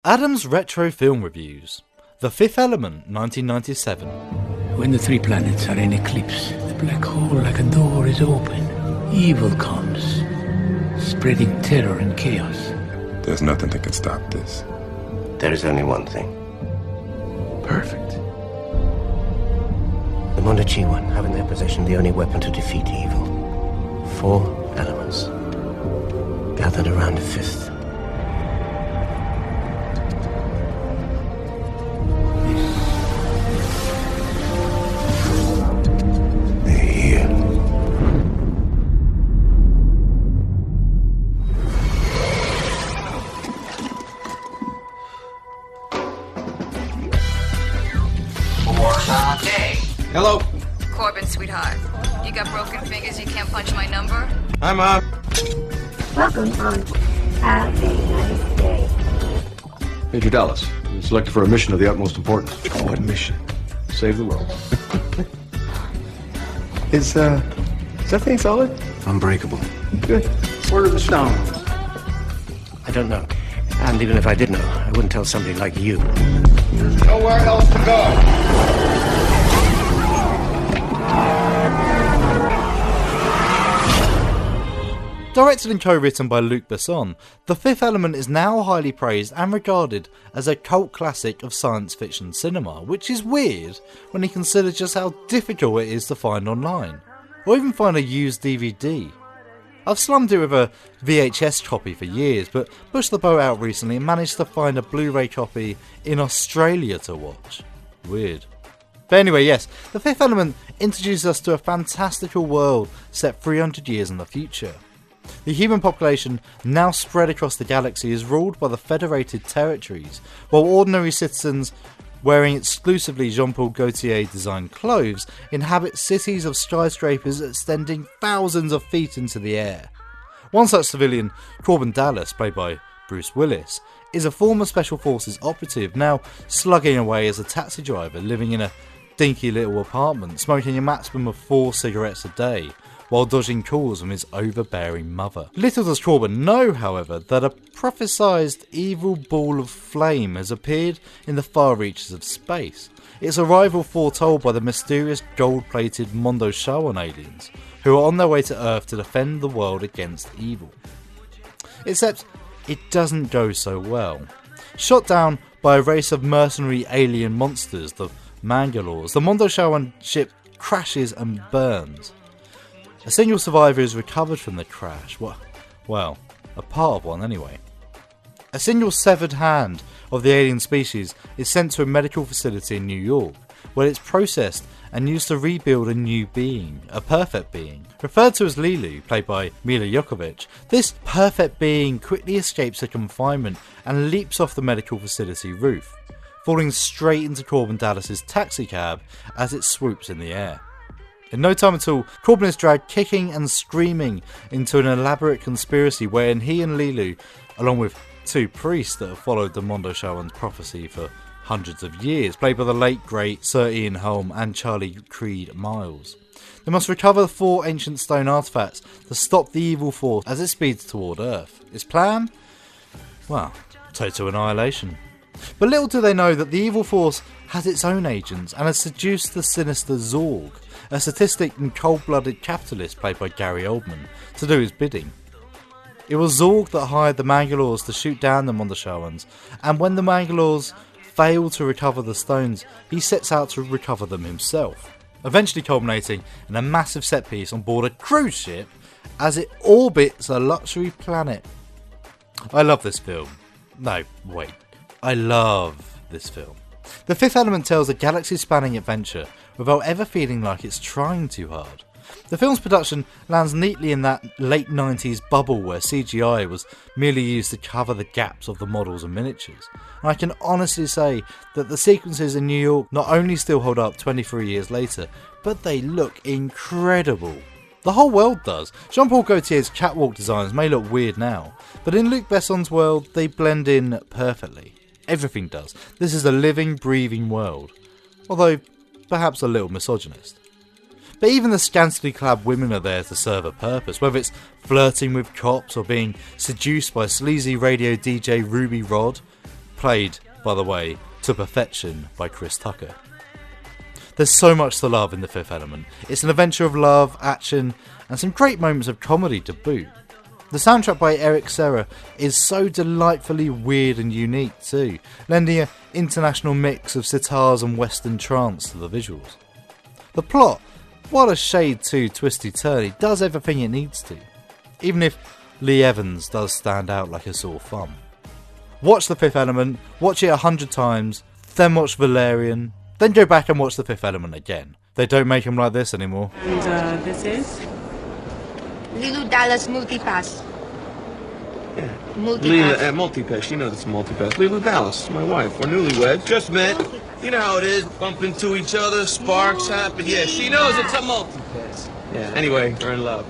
Adam's Retro Film Reviews. The Fifth Element, 1997. When the three planets are in eclipse, the black hole like a door is open. Evil comes, spreading terror and chaos. There's nothing that can stop this. There is only one thing. Perfect. The Mondachiwan have in their possession the only weapon to defeat evil. 4 elements, gathered around a fifth. They're here. Hello. Korben, sweetheart. You got broken fingers, you can't punch my number? I'm Welcome on Happy Nice Day. Major Dallas, you're selected for a mission of the utmost importance. What mission? Save the world. Is that thing solid? Unbreakable. Good. Where are the stones? I don't know. And even if I did know, I wouldn't tell somebody like you. There's nowhere else to go. Directed and co-written by Luc Besson, The Fifth Element is now highly praised and regarded as a cult classic of science fiction cinema, which is weird when you consider just how difficult it is to find online, or even find a used DVD. I've slummed it with a VHS copy for years, but pushed the boat out recently and managed to find a Blu-ray copy in Australia to watch. Weird. But anyway, yes, The Fifth Element introduces us to a fantastical world set 300 years in the future. The human population, now spread across the galaxy, is ruled by the Federated Territories, while ordinary citizens, wearing exclusively Jean-Paul Gaultier designed clothes, inhabit cities of skyscrapers extending thousands of feet into the air. One such civilian, Korben Dallas, played by Bruce Willis, is a former Special Forces operative, now slugging away as a taxi driver, living in a dinky little apartment, smoking a maximum of 4 cigarettes a day, while dodging calls from his overbearing mother. Little does Korben know, however, that a prophesized evil ball of flame has appeared in the far reaches of space, its arrival foretold by the mysterious gold-plated Mondoshawan aliens, who are on their way to Earth to defend the world against evil. Except, it doesn't go so well. Shot down by a race of mercenary alien monsters, the Mangalores, the Mondoshawan ship crashes and burns. A single survivor is recovered from the crash. Well, a part of one anyway. A single severed hand of the alien species is sent to a medical facility in New York, where it's processed and used to rebuild a new being, a perfect being. Referred to as Lilu, played by Mila Jovovich, this perfect being quickly escapes her confinement and leaps off the medical facility roof, falling straight into Korben Dallas' taxicab as it swoops in the air. In no time at all, Korben is dragged kicking and screaming into an elaborate conspiracy wherein he and Lilu, along with 2 priests that have followed the Mondoshawan's prophecy for hundreds of years, played by the late great Sir Ian Holm and Charlie Creed Miles. They must recover 4 ancient stone artefacts to stop the evil force as it speeds toward Earth. Its plan? Well, total annihilation. But little do they know that the evil force has its own agents and has seduced the sinister Zorg, a sadistic and cold-blooded capitalist played by Gary Oldman, to do his bidding. It was Zorg that hired the Mangalores to shoot down the Mondoshawans, and when the Mangalores fail to recover the stones, he sets out to recover them himself, eventually culminating in a massive set piece on board a cruise ship as it orbits a luxury planet. I love this film. No, wait. I love this film. The Fifth Element tells a galaxy-spanning adventure without ever feeling like it's trying too hard. The film's production lands neatly in that late 90s bubble where CGI was merely used to cover the gaps of the models and miniatures. And I can honestly say that the sequences in New York not only still hold up 23 years later, but they look incredible. The whole world does. Jean-Paul Gaultier's catwalk designs may look weird now, but in Luc Besson's world they blend in perfectly. Everything does. This is a living, breathing world. Although, perhaps a little misogynist. But even the scantily clad women are there to serve a purpose, whether it's flirting with cops or being seduced by sleazy radio DJ Ruby Rod. played, by the way, to perfection by Chris Tucker. There's so much to love in The Fifth Element. It's an adventure of love, action, and some great moments of comedy to boot. The soundtrack by Eric Serra is so delightfully weird and unique too, lending an international mix of sitars and western trance to the visuals. The plot, while a shade too twisty-turny, does everything it needs to, even if Lee Evans does stand out like a sore thumb. Watch The Fifth Element, watch it 100 times, then watch Valerian, then go back and watch The Fifth Element again. They don't make them like this anymore. And this is? Lilu Dallas Multipass. Yeah. Multipass. Multipass. You know this Multipass. Lilu Dallas, my wife. We're newlyweds. Just met. You know how it is. Bump into each other, sparks happen. Yeah, she knows it's a multipass. Yeah, anyway, we're in love.